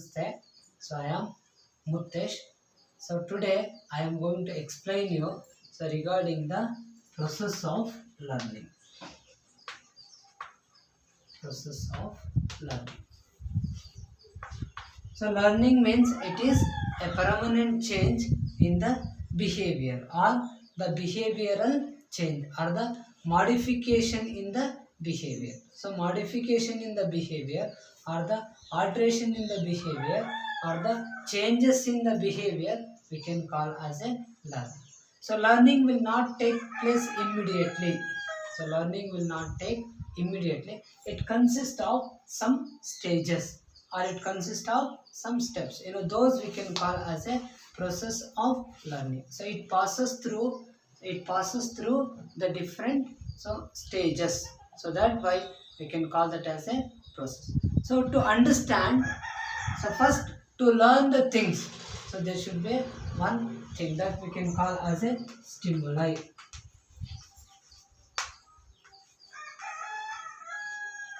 Namaste. So I am Muttesh. So today I am going to explain you regarding the process of learning. Process of learning. So learning means it is a permanent change in the behavior or the behavioral change or the modification in the behavior. So modification in the behavior or the alteration in the behavior or the changes in the behavior we can call as a learning. So learning will not take place immediately. So learning will not take immediately. It consists of some stages or it consists of some steps. Those we can call as a process of learning. So it passes through the different stages. So that why we can call that as a process. So to understand, so first to learn the things, so there should be one thing that we can call as a stimuli.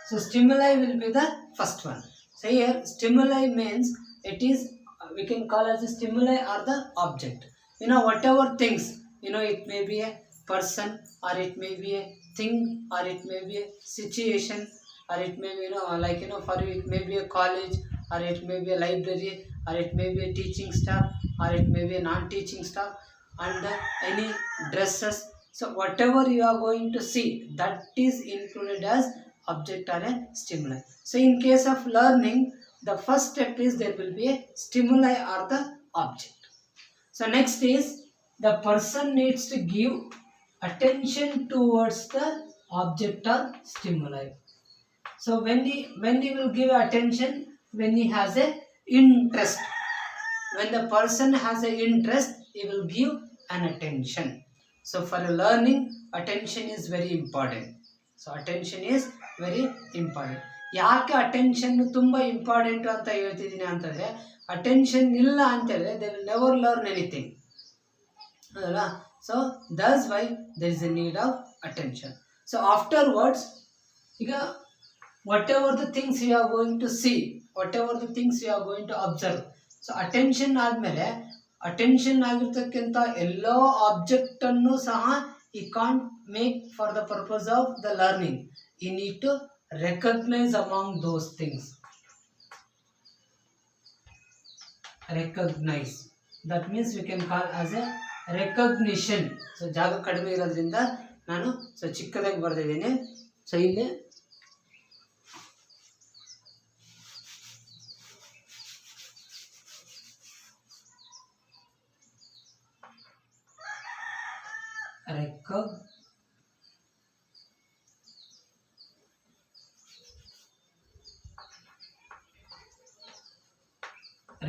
So stimuli will be the first one. So here stimuli means it is we can call as a stimuli or the object. Whatever things, it may be a person or it may be a thing or it may be a situation or it may be for you it may be a college or it may be a library or it may be a teaching staff or it may be a non-teaching staff and any dresses. So whatever you are going to see, that is included as object or a stimuli. So in case of learning, the first step is there will be a stimuli or the object. So next is the person needs to give attention towards the object or stimuli. So when he will give attention, when he has a interest. When the person has an interest, he will give an attention. So for learning, attention is very important. So attention is very important. ಯಾಕೆ attention ತುಂಬ important ಅಂತ ಹೇಳ್ತಿದ್ದೀನಿ ಅಂತಂದರೆ, attention ಇಲ್ಲ ಅಂತಂದರೆ they will never learn anything ಅಲ್ಲ. So that's why there is a need of attention. So afterwards ಈಗ whatever the things you are going to see, whatever the things you are going to observe. So attention ಆದಮೇಲೆ attention ಆಗಿರ್ತಕ್ಕಂಥ ಎಲ್ಲ ಆಬ್ಜೆಕ್ಟನ್ನು ಸಹ he can't make for the purpose of the learning. You need to recognize among those things. Recognize, that means we can call as a recognition. So ಜಾಗ ಕಡಿಮೆ ಇರೋದ್ರಿಂದ ನಾನು ಚಿಕ್ಕದಾಗಿ ಬರೆದಿದ್ದೀನಿ. ಸೊ ಇಲ್ಲಿ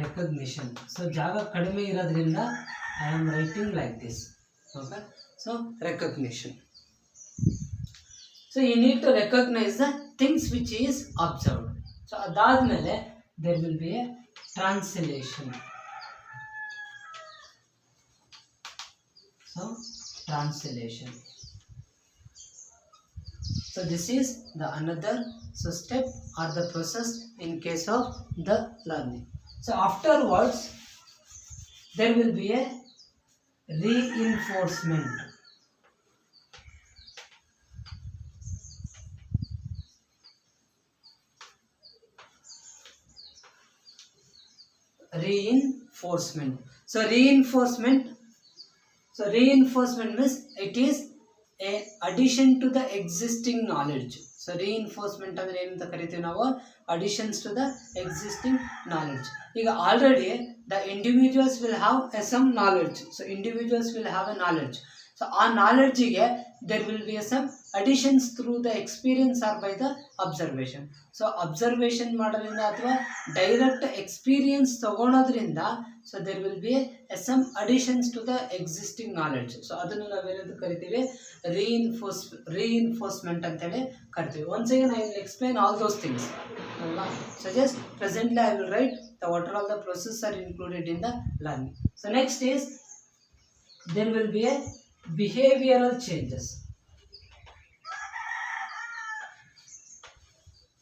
recognition. So ಜಾಗ ಕಡಿಮೆ ಇರೋದ್ರಿಂದ I am writing like this. Okay, so recognition. So you need to recognize the things which is observed. So ಅದಾದ್ಮೇಲೆ there will be a translation. So translation. So this is the another step or the process in case of the learning. So afterwards there will be a reinforcement. Reinforcement. So reinforcement means it is a addition to the existing knowledge. So reinforcement ಅಂದ್ರೆ ಏನಂತ ಕರಿತೀವಿ ನಾವು, additions to the existing knowledge. ಈಗ already the individuals will have some knowledge. So individuals will have a knowledge. So ಆ knowledgeಗೆ there will be some additions through the experience or by the observation. So observation ಮಾಡೋದ್ರಿಂದ ಅಥವಾ direct experience ತಗೊಳೋದ್ರಿಂದ so there will be some additions to the existing knowledge. So ಅದನ್ನು ನಾವೇನಂತ ಕರಿತೀವಿ, reinforcement ಅಂತೇಳಿ ಕರಿತೀವಿ. Once again I will explain all those things. So just presently I will write what are all the processes are included in the learning. So next is there will be a behavioral changes.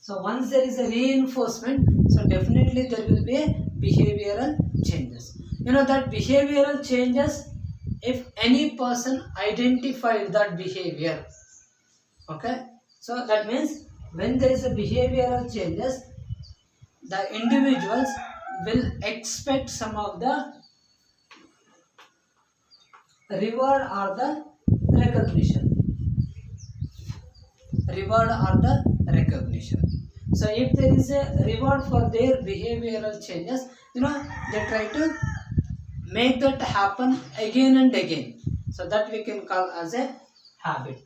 So So once there is a reinforcement, so definitely there will be a behavioral changes. You know that behavioral changes if any person identified that behavior. Okay, so that means when there is a behavioral changes, the individuals will expect some of the reward or the recognition. Reward or the recognition. So if there is a reward for their behavioral changes, you know, they try to make that happen again and again. So that we can call as a habit.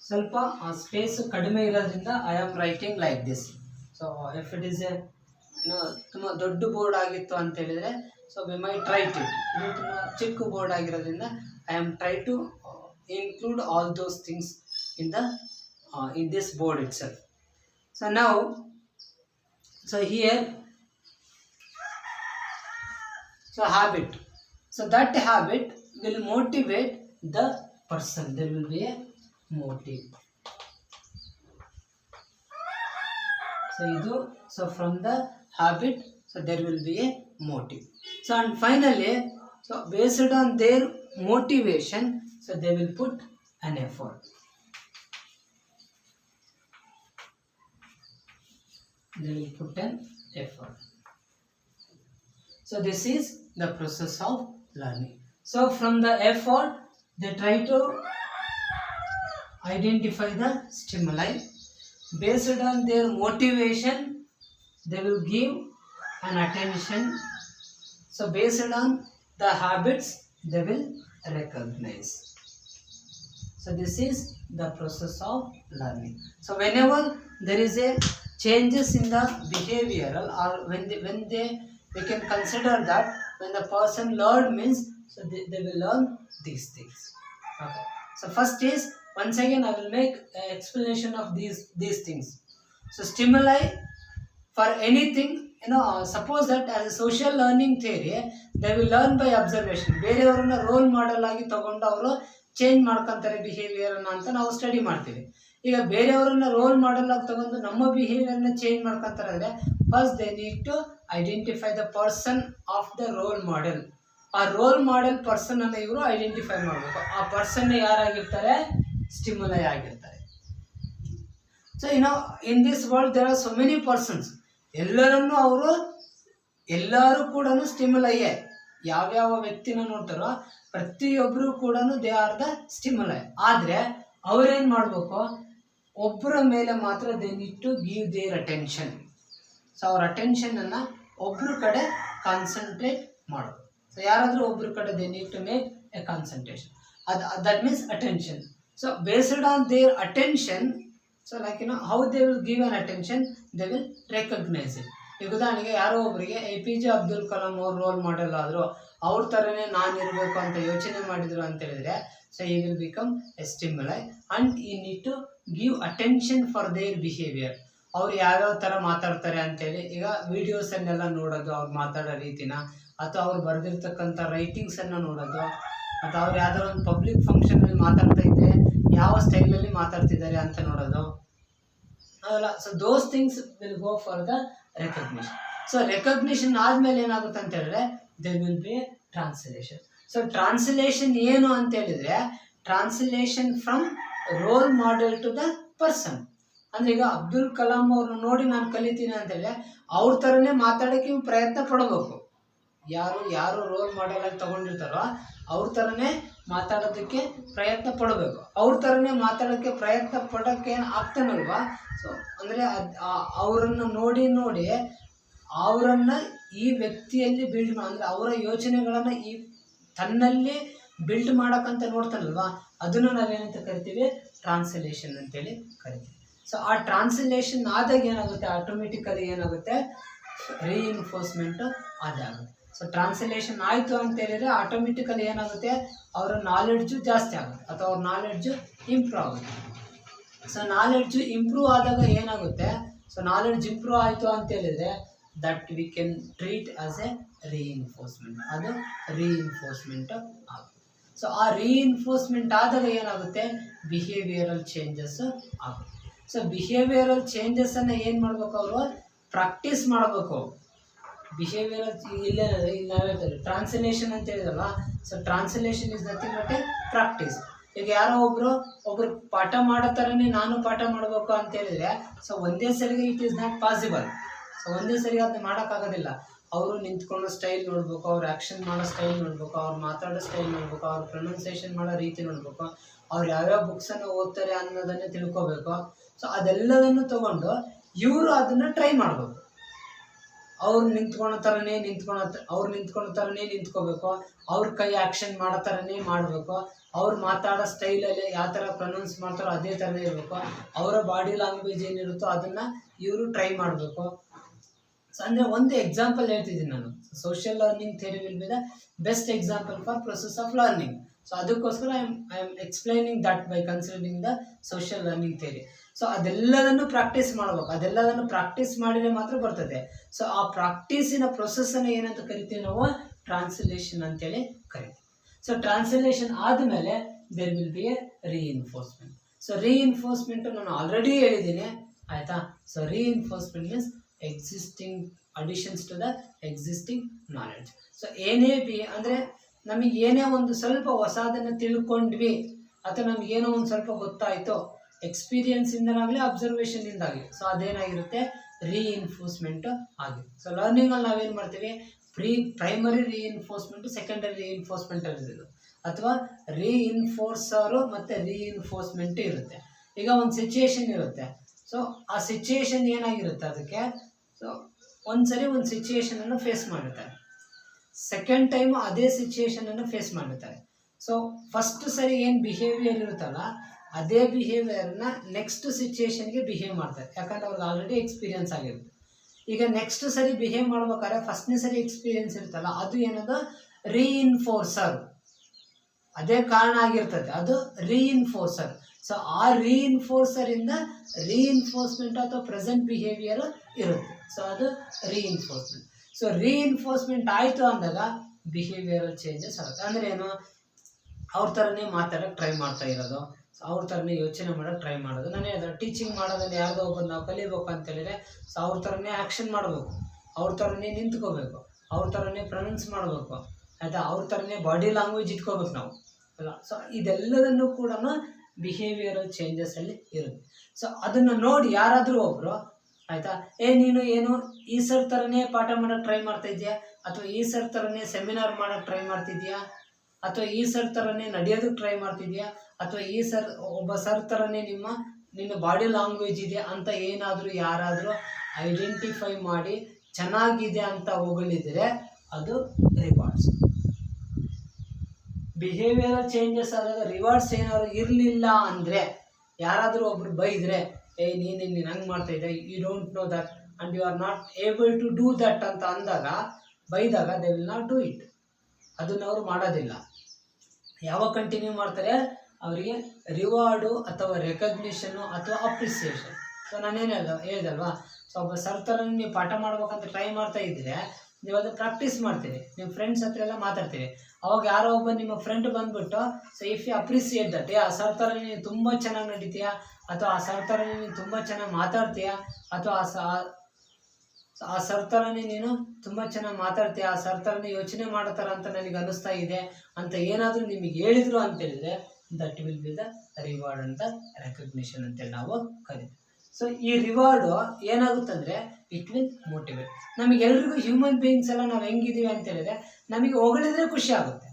ಸ್ವಲ್ಪ space ಕಡಿಮೆ ಇರೋದ್ರಿಂದ I am writing like this. So if it is a ತುಂಬ ದೊಡ್ಡ board ಆಗಿತ್ತು ಅಂತ ಹೇಳಿದರೆ, so we may treat it. ಇದು ತುಂಬ ಚಿಕ್ಕ ಬೋರ್ಡ್ ಆಗಿರೋದ್ರಿಂದ I am try to include all those things in this board itself. So now, so here, so habit, so that habit will motivate the person. There will be a motive. So from the habit, so there will be a motive. So and finally, so based on their motivation, so they will put an effort. They will put an effort. So this is the process of learning. So from the effort, they try to identify the stimuli. Based on their motivation, they will give an attention. So based on the habits, they will recognize. So this is the process of learning. So whenever there is a changes in the behavioral, or when we can consider that when the person learn means, so they will learn these things. Okay. So first is, once again I will make an explanation of these things. So stimuli for anything, you know, suppose that as a social learning theory, they will learn by observation. ಬೇರೆಯವರನ್ನ role model ಆಗಿ ತಗೊಂಡು ಅವರು change ಮಾಡ್ಕೊಂತಾರೆ ಬಿಹೇವಿಯರ್ನ ಅಂತ ನಾವು study ಮಾಡ್ತೀವಿ. ಈಗ ಬೇರೆಯವರನ್ನ role model ಆಗಿ ತಗೊಂಡು ನಮ್ಮ ಬಿಹೇವಿಯರ್ನ ಚೇಂಜ್ ಮಾಡ್ಕೊಂತಾರೆ ಅಂದರೆ, first they need to identify the person of the role model. ಆ ರೋಲ್ ಮಾಡೆಲ್ ಪರ್ಸನ್ ಅನ್ನು ಇವರು ಐಡೆಂಟಿಫೈ ಮಾಡಬೇಕು. ಆ ಪರ್ಸನ್ ಯಾರಾಗಿರ್ತಾರೆ? ಸ್ಟಿಮ್ಯುಲೈ ಆಗಿರ್ತಾರೆ. So in this world there are so many persons. ಎಲ್ಲರೂ ಕೂಡ ಸ್ಟಿಮ್ಯುಲೈಯೇ. ಯಾವ್ಯಾವ ವ್ಯಕ್ತಿನ ನೋಡ್ತಾರೋ ಪ್ರತಿಯೊಬ್ಬರು ಕೂಡ ದೇ ಆರ್ ದ ಸ್ಟಿಮ್ಯುಲೈ. ಆದರೆ ಅವ್ರೇನು ಮಾಡಬೇಕು? ಒಬ್ಬರ ಮೇಲೆ ಮಾತ್ರ they need to give their attention. So ಅವ್ರ ಅಟೆನ್ಷನನ್ನು ಒಬ್ಬರ ಕಡೆ ಕಾನ್ಸಂಟ್ರೇಟ್ ಮಾಡೋದು. ಸೊ ಯಾರಾದರೂ ಒಬ್ಬರ ಕಡೆ they need to make a concentration. That means attention. So based on their attention, so like how they will give an attention, they will recognise it. ಈಗ ಉದಾಹರಣೆಗೆ ಯಾರೋ ಒಬ್ಬರಿಗೆ APJ ಅಬ್ದುಲ್ ಕಲಾಂ ಅವ್ರು ರೋಲ್ ಮಾಡೆಲ್ ಆದರು, ಅವ್ರ ಥರನೇ ನಾನಿರಬೇಕು ಅಂತ ಯೋಚನೆ ಮಾಡಿದರು ಅಂತ ಹೇಳಿದರೆ, so he will become a stimuli and he need to give attention for their behaviour. ಅವ್ರು ಯಾವ್ಯಾವ ಥರ ಮಾತಾಡ್ತಾರೆ ಅಂತೇಳಿ, ಈಗ ವೀಡಿಯೋಸನ್ನೆಲ್ಲ ನೋಡೋದು, ಅವ್ರು ಮಾತಾಡೋ ರೀತಿನ, ಅಥವಾ ಅವ್ರು ಬರೆದಿರ್ತಕ್ಕಂಥ ರೈಟಿಂಗ್ಸನ್ನು ನೋಡೋದು, ಅಥವಾ ಅವ್ರು ಯಾವ್ದಾದ್ರು ಒಂದು ಪಬ್ಲಿಕ್ ಫಂಕ್ಷನಲ್ಲಿ ಮಾತಾಡ್ತಾ ಇದ್ದರೆ ಯಾವ ಸ್ಟೈಲಲ್ಲಿ ಮಾತಾಡ್ತಿದ್ದಾರೆ ಅಂತ ನೋಡೋದು ಅದಲ್ಲ. So those things will go for the recognition. So recognition ಆದಮೇಲೆ ಏನಾಗುತ್ತೆ ಅಂತ ಹೇಳಿದ್ರೆ, there will be translation. So translation ಏನು ಅಂತ ಹೇಳಿದರೆ, translation from role model to the person. ಅಂದರೆ ಈಗ ಅಬ್ದುಲ್ ಕಲಾಂ ಅವ್ರನ್ನ ನೋಡಿ ನಾನು ಕಲಿತೀನಿ ಅಂತೇಳಿ ಅವ್ರ ಥರನೇ ಮಾತಾಡೋಕ್ಕೆ ಪ್ರಯತ್ನ ಪಡಬೇಕು. ಯಾರು ರೋಲ್ ಮಾಡೆಲ್ ಆಗಿ ತಗೊಂಡಿರ್ತಾರೋ ಅವ್ರ ಥರನೇ ಮಾತಾಡೋದಕ್ಕೆ ಪ್ರಯತ್ನ ಪಡಬೇಕು. ಅವ್ರ ಥರನೇ ಮಾತಾಡೋಕ್ಕೆ ಪ್ರಯತ್ನ ಪಡೋಕ್ಕೆ ಆಗ್ತಾನಲ್ವಾ? ಸೊ ಅಂದರೆ ಅವರನ್ನು ನೋಡಿ ಅವರನ್ನು ಈ ವ್ಯಕ್ತಿಯಲ್ಲಿ ಬಿಲ್ಡ್ ಅಂದರೆ ಅವರ ಯೋಚನೆಗಳನ್ನು ಈ ತನ್ನಲ್ಲಿ ಬಿಲ್ಡ್ ಮಾಡೋಕ್ಕಂತ ನೋಡ್ತಾನಲ್ವಾ, ಅದನ್ನು ನಾವೇನಂತ ಕರಿತೀವಿ? ಟ್ರಾನ್ಸ್ಲೇಷನ್ ಅಂತೇಳಿ ಕರಿತೀವಿ. ಸೊ ಆ ಟ್ರಾನ್ಸ್ಲೇಷನ್ ಆದಾಗ ಏನಾಗುತ್ತೆ? ಆಟೋಮೆಟಿಕಲಿ ಏನಾಗುತ್ತೆ? ರೀಇನ್ಫೋರ್ಸ್ಮೆಂಟು ಅದಾಗುತ್ತೆ. ಸೊ ಟ್ರಾನ್ಸ್ಲೇಷನ್ ಆಯಿತು ಅಂತ ಹೇಳಿದರೆ ಆಟೋಮೆಟಿಕಲಿ ಏನಾಗುತ್ತೆ? ಅವರ ನಾಲೆಡ್ಜು ಜಾಸ್ತಿ ಆಗುತ್ತೆ, ಅಥವಾ ಅವ್ರ ನಾಲೆಡ್ಜು ಇಂಪ್ರೂವ್ ಆಗುತ್ತೆ. ಸೊ ನಾಲೆಡ್ಜು ಇಂಪ್ರೂವ್ ಆದಾಗ ಏನಾಗುತ್ತೆ? ಸೊ ನಾಲೆಡ್ಜ್ ಇಂಪ್ರೂವ್ ಆಯಿತು ಅಂತ ಹೇಳಿದರೆ that we can treat as A reinforcement. ಅದು ರೀಇನ್ಫೋರ್ಸ್ಮೆಂಟ್ ಆಗುತ್ತೆ. ಸೊ ಆ ರೀಇನ್ಫೋರ್ಸ್ಮೆಂಟ್ ಆದಾಗ ಏನಾಗುತ್ತೆ, ಬಿಹೇವಿಯರಲ್ ಚೇಂಜಸ್ ಆಗುತ್ತೆ. ಸೊ ಬಿಹೇವಿಯರಲ್ ಚೇಂಜಸ್ಸನ್ನು ಏನು ಮಾಡಬೇಕು, ಅವರು ಪ್ರಾಕ್ಟೀಸ್ ಮಾಡಬೇಕು. ಬಿಹೇವಿಯರಲ್ ಇಲ್ಲಿ ನಾವು ಹೇಳ್ತಾರೆ ಟ್ರಾನ್ಸ್ಲೇಷನ್ ಅಂತ ಹೇಳಿದಲ್ಲ. So translation is nothing but A practice. ಈಗ ಯಾರೋ ಒಬ್ರು ಪಾಠ ಮಾಡೋ ಥರನೇ ನಾನು ಪಾಠ ಮಾಡಬೇಕು ಅಂತ ಹೇಳಿದರೆ, ಸೊ ಒಂದೇ ಸರಿಗೆ it is not possible. So ಒಂದೇ ಸರಿಗೆ ಅದನ್ನ ಮಾಡೋಕ್ಕಾಗೋದಿಲ್ಲ. ಅವರು ನಿಂತ್ಕೊಳ್ಳೋ ಸ್ಟೈಲ್ ನೋಡಬೇಕು, ಅವ್ರು ಆ್ಯಕ್ಷನ್ ಮಾಡೋ ಸ್ಟೈಲ್ ನೋಡಬೇಕು, ಅವ್ರು ಮಾತಾಡೋ ಸ್ಟೈಲ್ ನೋಡಬೇಕು, ಅವ್ರು ಪ್ರೊನೌನ್ಸಿಯೇಷನ್ ಮಾಡೋ ರೀತಿ ನೋಡಬೇಕು, ಅವ್ರು ಯಾವ್ಯಾವ ಬುಕ್ಸನ್ನು ಓದ್ತಾರೆ ಅನ್ನೋದನ್ನೇ ತಿಳ್ಕೊಬೇಕು. ಸೊ ಅದೆಲ್ಲದನ್ನು ತಗೊಂಡು ಇವರು ಅದನ್ನು ಟ್ರೈ ಮಾಡಬೇಕು. ಅವ್ರು ನಿಂತ್ಕೊಳ್ಳೋ ಥರನೇ ನಿಂತ್ಕೋಬೇಕು, ಅವ್ರ ಕೈ ಆ್ಯಕ್ಷನ್ ಮಾಡೋ ಥರನೇ ಮಾಡಬೇಕು, ಅವ್ರು ಮಾತಾಡೋ ಸ್ಟೈಲಲ್ಲಿ ಯಾವ ಥರ ಪ್ರೊನೌನ್ಸ್ ಮಾಡ್ತಾರೋ ಅದೇ ಥರನೇ ಇರಬೇಕು, ಅವರ ಬಾಡಿ ಲ್ಯಾಂಗ್ವೇಜ್ ಏನಿರುತ್ತೋ ಅದನ್ನು ಇವರು ಟ್ರೈ ಮಾಡಬೇಕು. ಸೊ ಅಂದರೆ ಒಂದು ಎಕ್ಸಾಂಪಲ್ ಹೇಳ್ತಿದ್ದೀನಿ ನಾನು. Social learning theory will be the best example for process of learning. So ಅದಕ್ಕೋಸ್ಕರ I am explaining that by considering the social learning theory. So ಅದೆಲ್ಲದನ್ನು ಪ್ರಾಕ್ಟೀಸ್ ಮಾಡಬೇಕು. ಅದೆಲ್ಲದನ್ನು ಪ್ರಾಕ್ಟೀಸ್ ಮಾಡಿದರೆ ಮಾತ್ರ ಬರ್ತದೆ. ಸೊ ಆ ಪ್ರಾಕ್ಟೀಸಿನ ಪ್ರೊಸೆಸ್ಸನ್ನು ಏನಂತ ಕರಿತೀವಿ ನಾವು, ಟ್ರಾನ್ಸ್ಲೇಷನ್ ಅಂತೇಳಿ ಕರಿತೀವಿ. ಸೊ ಟ್ರಾನ್ಸ್ಲೇಷನ್ ಆದಮೇಲೆ there will be a reinforcement. So reinforcement ನಾನು ಆಲ್ರೆಡಿ ಹೇಳಿದ್ದೀನಿ, ಆಯಿತಾ. So reinforcement means existing additions to the existing knowledge. So ಏನೇ ಬಿ ಅಂದರೆ ನಮಗೆ ಏನೇ ಒಂದು ಸ್ವಲ್ಪ ಹೊಸದನ್ನು ತಿಳ್ಕೊಂಡ್ವಿ ಅಥವಾ ನಮಗೇನೋ ಒಂದು ಸ್ವಲ್ಪ ಗೊತ್ತಾಯಿತು, ಎಕ್ಸ್ಪೀರಿಯನ್ಸಿಂದನಾಗಲಿ ಅಬ್ಸರ್ವೇಷನಿಂದಾಗಲಿ, ಸೊ ಅದೇನಾಗಿರುತ್ತೆ, ರೀಇನ್ಫೋರ್ಸ್ಮೆಂಟ್ ಆಗಿದೆ. ಸೊ ಲರ್ನಿಂಗಲ್ಲಿ ನಾವೇನು ಮಾಡ್ತೀವಿ, ಪ್ರೈಮರಿ ರೀಇನ್ಫೋರ್ಸ್ಮೆಂಟು, ಸೆಕೆಂಡರಿ ರೀಇನ್ಫೋರ್ಸ್ಮೆಂಟ್ ಇರೋದು, ಅಥವಾ ರೀಇನ್ಫೋರ್ಸರು ಮತ್ತು ರೀಇನ್ಫೋರ್ಸ್ಮೆಂಟು ಇರುತ್ತೆ. ಈಗ ಒಂದು ಸಿಚುಯೇಷನ್ ಇರುತ್ತೆ. ಸೊ ಆ ಸಿಚುಯೇಷನ್ ಏನಾಗಿರುತ್ತೆ ಅದಕ್ಕೆ, ಸೊ ಒಂದ್ಸರಿ ಒಂದು ಸಿಚುಯೇಷನನ್ನು ಫೇಸ್ ಮಾಡಿರ್ತಾರೆ, ಸೆಕೆಂಡ್ ಟೈಮು ಅದೇ ಸಿಚುಯೇಷನನ್ನು ಫೇಸ್ ಮಾಡಿರ್ತಾರೆ. ಸೊ ಫಸ್ಟ್ ಸರಿ ಏನು ಬಿಹೇವಿಯರ್ ಇರುತ್ತಲ್ಲ ಅದೇ ಬಿಹೇವಿಯರ್ನ ನೆಕ್ಸ್ಟ್ ಸಿಚುಯೇಷನ್ಗೆ ಬಿಹೇವ್ ಮಾಡ್ತಾರೆ, ಯಾಕಂದ್ರೆ ಅವ್ರಿಗೆ ಆಲ್ರೆಡಿ ಎಕ್ಸ್ಪೀರಿಯನ್ಸ್ ಆಗಿರುತ್ತೆ. ಈಗ ನೆಕ್ಸ್ಟ್ ಸರಿ ಬಿಹೇವ್ ಮಾಡ್ಬೇಕಾದ್ರೆ ಫಸ್ಟ್ನೇ ಸರಿ ಎಕ್ಸ್ಪೀರಿಯನ್ಸ್ ಇರುತ್ತಲ್ಲ ಅದು ಏನದು, ರೀಇನ್ಫೋರ್ಸರ್. ಅದೇ ಕಾರಣ ಆಗಿರ್ತದೆ, ಅದು ರೀಇನ್ಫೋರ್ಸರ್. ಸೊ ಆ ರೀಇನ್ಫೋರ್ಸರಿಂದ ರೀಇನ್ಫೋರ್ಸ್ಮೆಂಟ್ ಅಥವಾ ಪ್ರೆಸೆಂಟ್ ಬಿಹೇವಿಯರ್ ಇರುತ್ತೆ. ಸೊ ಅದು ರೀಇನ್ಫೋರ್ಸ್ಮೆಂಟ್. ಸೊ ರೀಇನ್ಫೋರ್ಸ್ಮೆಂಟ್ ಆಯಿತು ಅಂದಾಗ ಬಿಹೇವಿಯರಲ್ ಚೇಂಜಸ್ ಆಗುತ್ತೆ. ಅಂದರೆ ಏನು, ಅವ್ರ ಥರನೇ ಮಾತಾಡೋಕ್ಕೆ ಟ್ರೈ ಮಾಡ್ತಾ ಇರೋದು, ಸೊ ಅವ್ರ ಥರನೇ ಯೋಚನೆ ಮಾಡೋಕ್ಕೆ ಟ್ರೈ ಮಾಡೋದು. ನಾನು ಹೇಳಿದೆ ಟೀಚಿಂಗ್ ಮಾಡೋದನ್ನು ಯಾರ್ದೋ ಒಬ್ಬರು ನಾವು ಕಲಿಬೇಕು ಅಂತೇಳಿದರೆ, ಸೊ ಅವ್ರ ಥರನೇ ಆ್ಯಕ್ಷನ್ ಮಾಡಬೇಕು, ಅವ್ರ ಥರನೇ ನಿಂತ್ಕೋಬೇಕು, ಅವ್ರ ಥರನೇ ಪ್ರೊನೌನ್ಸ್ ಮಾಡಬೇಕು, ಆಯಿತಾ, ಅವ್ರ ಥರನೇ ಬಾಡಿ ಲ್ಯಾಂಗ್ವೇಜ್ ಇಟ್ಕೋಬೇಕು ನಾವು ಅಲ್ಲ. ಸೊ ಇದೆಲ್ಲದನ್ನು ಕೂಡ ಬಿಹೇವಿಯರಲ್ ಚೇಂಜಸ್ಸಲ್ಲಿ ಇರುತ್ತೆ. ಸೊ ಅದನ್ನು ನೋಡಿ ಯಾರಾದರೂ ಒಬ್ಬರು, ಆಯಿತಾ, ನೀನು ಏನು ಈ ಸರ್ ಥರನೇ ಪಾಠ ಮಾಡೋಕ್ಕೆ ಟ್ರೈ ಮಾಡ್ತಾ ಇದೆಯಾ, ಅಥವಾ ಈ ಸರ್ ಥರನೇ ಸೆಮಿನಾರ್ ಮಾಡೋಕ್ಕೆ ಟ್ರೈ ಮಾಡ್ತಿದ್ಯಾ, ಅಥವಾ ಈ ಸರ್ ಥರನೇ ನಡೆಯೋದಕ್ಕೆ ಟ್ರೈ ಮಾಡ್ತಿದ್ಯಾ, ಅಥವಾ ಈ ಸರ್ ಒಬ್ಬ ಸರ್ ಥರನೇ ನಿನ್ನ ಬಾಡಿ ಲ್ಯಾಂಗ್ವೇಜ್ ಇದೆ ಅಂತ ಏನಾದರೂ ಯಾರಾದರೂ ಐಡೆಂಟಿಫೈ ಮಾಡಿ ಚೆನ್ನಾಗಿದೆ ಅಂತ ಹೊಗಳಿದರೆ ಅದು ರಿವಾರ್ಡ್ಸ್. ಬಿಹೇವಿಯರಲ್ ಚೇಂಜಸ್ ಆದಾಗ ರಿವಾರ್ಡ್ಸ್ ಏನಾದ್ರು ಇರಲಿಲ್ಲ ಅಂದರೆ, ಯಾರಾದರೂ ಒಬ್ರು ಬೈದರೆ, ನೀನು ಹಂಗೆ ಮಾಡ್ತಾ ಇದ್ದೆ, you don't know that and you are not able to do that ಅಂತ ಅಂದಾಗ, ಬೈದಾಗ they will not do it. ಅದನ್ನು ಅವರು ಮಾಡೋದಿಲ್ಲ. ಯಾವಾಗ ಕಂಟಿನ್ಯೂ ಮಾಡ್ತಾರೆ, ಅವರಿಗೆ ರಿವಾರ್ಡು ಅಥವಾ ರೆಕಗ್ನಿಷನ್ನು ಅಥವಾ ಅಪ್ರಿಸಿಯೇಷನ್. ಸೊ ನಾನೇನು ಹೇಳ್ದಲ್ವಾ, ಸೊ ಒಬ್ಬ ಸರ್ ಥರ ನೀವು ಪಾಠ ಮಾಡ್ಬೇಕಂತ ಟ್ರೈ ಮಾಡ್ತಾ ಇದ್ದರೆ ನೀವು ಅದು ಪ್ರಾಕ್ಟೀಸ್ ಮಾಡ್ತೀರಿ, ನಿಮ್ಮ ಫ್ರೆಂಡ್ಸ್ ಹತ್ರ ಎಲ್ಲ ಮಾತಾಡ್ತೀರಿ. ಅವಾಗ ಯಾರೋ ಒಬ್ಬ ನಿಮ್ಮ ಫ್ರೆಂಡ್ ಬಂದುಬಿಟ್ಟು, so if you appreciate that, ಆ ಸರ್ ಥರ ನೀನು ತುಂಬ ಚೆನ್ನಾಗಿ ನಡೀತೀಯಾ, ಅಥವಾ ಆ ಸರ್ ಥರ ನೀನು ತುಂಬ ಚೆನ್ನಾಗಿ ಮಾತಾಡ್ತೀಯಾ, ಅಥವಾ ಆ ಸರ್ ಥರನೇ ನೀನು ತುಂಬ ಚೆನ್ನಾಗಿ ಮಾತಾಡ್ತೀಯ, ಆ ಸರ್ ಥರನೇ ಯೋಚನೆ ಮಾಡೋ ಥರ ಅಂತ ನನಗೆ ಅನ್ನಿಸ್ತಾ ಇದೆ ಅಂತ ಏನಾದರೂ ನಿಮಗೆ ಹೇಳಿದ್ರು ಅಂತೇಳಿದರೆ, that will be the reward ಅಂತ ರೆಕಗ್ನಿಷನ್ ಅಂತೇಳಿ ನಾವು ಕರಿತೀವಿ. ಸೊ ಈ ರಿವಾರ್ಡು ಏನಾಗುತ್ತಂದರೆ ಇಟ್ ವಿಲ್ ಮೋಟಿವೇಟ್. ನಮಗೆಲ್ರಿಗೂ ಹ್ಯೂಮನ್ ಬೀಯಿಂಗ್ಸ್ ಎಲ್ಲ ನಾವು ಹೆಂಗಿದ್ದೀವಿ ಅಂತೇಳಿದರೆ, ನಮಗೆ ಹೊಗಳಿದ್ರೆ ಖುಷಿ ಆಗುತ್ತೆ.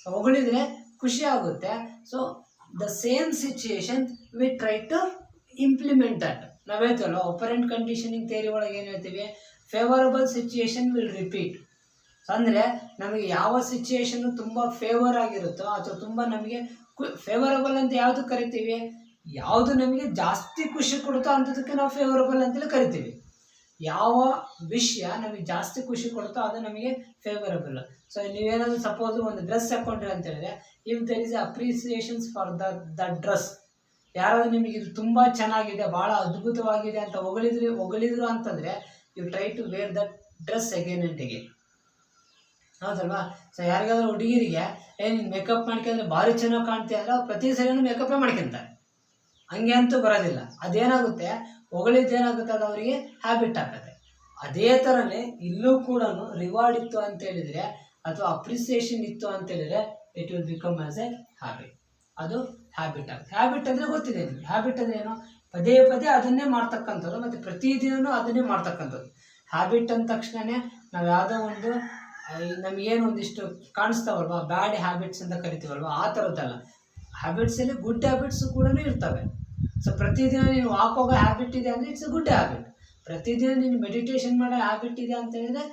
ಸೊ ಹೊಗಳಿದ್ರೆ ಖುಷಿ ಆಗುತ್ತೆ. So the same situation we try to implement that. ನಾವು ಹೇಳ್ತೀವಲ್ಲ ಆಪರೆಂಟ್ ಕಂಡೀಷನಿಂಗ್ ಥಿಯರಿ ಒಳಗೆ ಏನು ಹೇಳ್ತೀವಿ, ಫೇವರಬಲ್ ಸಿಚುಯೇಷನ್ ವಿಲ್ ರಿಪೀಟ್. ಅಂದರೆ ನಮಗೆ ಯಾವ ಸಿಚುಯೇಷನ್ನು ತುಂಬ ಫೇವರ್ ಆಗಿರುತ್ತೋ ಅಥವಾ ತುಂಬ ನಮಗೆ ಫೇವರಬಲ್ ಅಂತ ಯಾವುದು ಕರಿತೀವಿ, ಯಾವುದು ನಮಗೆ ಜಾಸ್ತಿ ಖುಷಿ ಕೊಡುತ್ತೋ ಅಂಥದಕ್ಕೆ ನಾವು ಫೇವರಬಲ್ ಅಂತೇಳಿ ಕರಿತೀವಿ. ಯಾವ ವಿಷಯ ನಮಗೆ ಜಾಸ್ತಿ ಖುಷಿ ಕೊಡುತ್ತೋ ಅದು ನಮಗೆ ಫೇವರಬಲ್. ಸೊ ನೀವೇನಾದರೂ ಸಪೋಸ್ ಒಂದು ಡ್ರೆಸ್ ಹಾಕ್ಕೊಂಡ್ರಿ ಅಂತ ಹೇಳಿದ್ರೆ, if there is appreciations for the dress, ಯಾರಾದರೂ ನಿಮಗೆ ಇದು ತುಂಬ ಚೆನ್ನಾಗಿದೆ, ಭಾಳ ಅದ್ಭುತವಾಗಿದೆ ಅಂತ ಹೊಗಳಿದ್ರು ಅಂತಂದರೆ, you try to wear that dress again and again. ಹೌದಲ್ವಾ? ಸೊ ಯಾರಿಗಾದ್ರೂ ಹುಡುಗಿರಿಗೆ ನೀನು ಮೇಕಪ್ ಮಾಡ್ಕೊಂಡ್ರೆ ಭಾರಿ ಚೆನ್ನಾಗಿ ಕಾಣ್ತೀಯ ಅಂದರೆ ಅವ್ರು ಪ್ರತಿ ಸರಿನೂ ಮೇಕಪ್ಪೇ ಮಾಡ್ಕೊತಾರೆ, ಹಂಗೆ ಅಂತೂ ಬರೋದಿಲ್ಲ. ಅದೇನಾಗುತ್ತೆ, ಹೊಗಳಿದ್ದೇನಾಗುತ್ತೆ, ಅದು ಅವರಿಗೆ ಹ್ಯಾಬಿಟ್ ಆಗುತ್ತೆ. ಅದೇ ಥರನೇ ಇಲ್ಲೂ ಕೂಡ ರಿವಾರ್ಡ್ ಇತ್ತು ಅಂತ ಹೇಳಿದರೆ ಅಥವಾ ಅಪ್ರಿಸಿಯೇಷನ್ ಇತ್ತು ಅಂತ ಹೇಳಿದರೆ it will become as a habit. ಅದು ಹ್ಯಾಬಿಟ್ ಆಗುತ್ತೆ. ಹ್ಯಾಬಿಟ್ ಅಂದರೆ ಗೊತ್ತಿದೆ ನಿಮಗೆ. ಹ್ಯಾಬಿಟ್ ಅಂದರೆ ಏನು? ಪದೇ ಪದೇ ಅದನ್ನೇ ಮಾಡ್ತಕ್ಕಂಥದ್ದು ಮತ್ತು ಪ್ರತಿದಿನವೂ ಅದನ್ನೇ ಮಾಡ್ತಕ್ಕಂಥದ್ದು. ಹ್ಯಾಬಿಟ್ ಅಂದ ತಕ್ಷಣವೇ ನಾವು ಯಾವುದೋ ಒಂದು ನಮಗೇನು ಒಂದಿಷ್ಟು ಕಾಣಿಸ್ತಾವಲ್ವ, ಬ್ಯಾಡ್ ಹ್ಯಾಬಿಟ್ಸ್ ಅಂತ ಕರಿತೀವಲ್ವ, ಆ ಥರದ್ದಲ್ಲ. ಹ್ಯಾಬಿಟ್ಸಲ್ಲಿ ಗುಡ್ ಹ್ಯಾಬಿಟ್ಸು ಕೂಡ ಇರ್ತವೆ. ಸೊ ಪ್ರತಿದಿನ ನೀನು ವಾಕ್ ಹೋಗೋ ಹ್ಯಾಬಿಟ್ ಇದೆ ಅಂದರೆ ಇಟ್ಸ್ ಎ ಗುಡ್ ಹ್ಯಾಬಿಟ್. ಪ್ರತಿದಿನ ನೀನು ಮೆಡಿಟೇಷನ್ ಮಾಡೋ ಹ್ಯಾಬಿಟ್ ಇದೆ ಅಂತ ಹೇಳಿದರೆ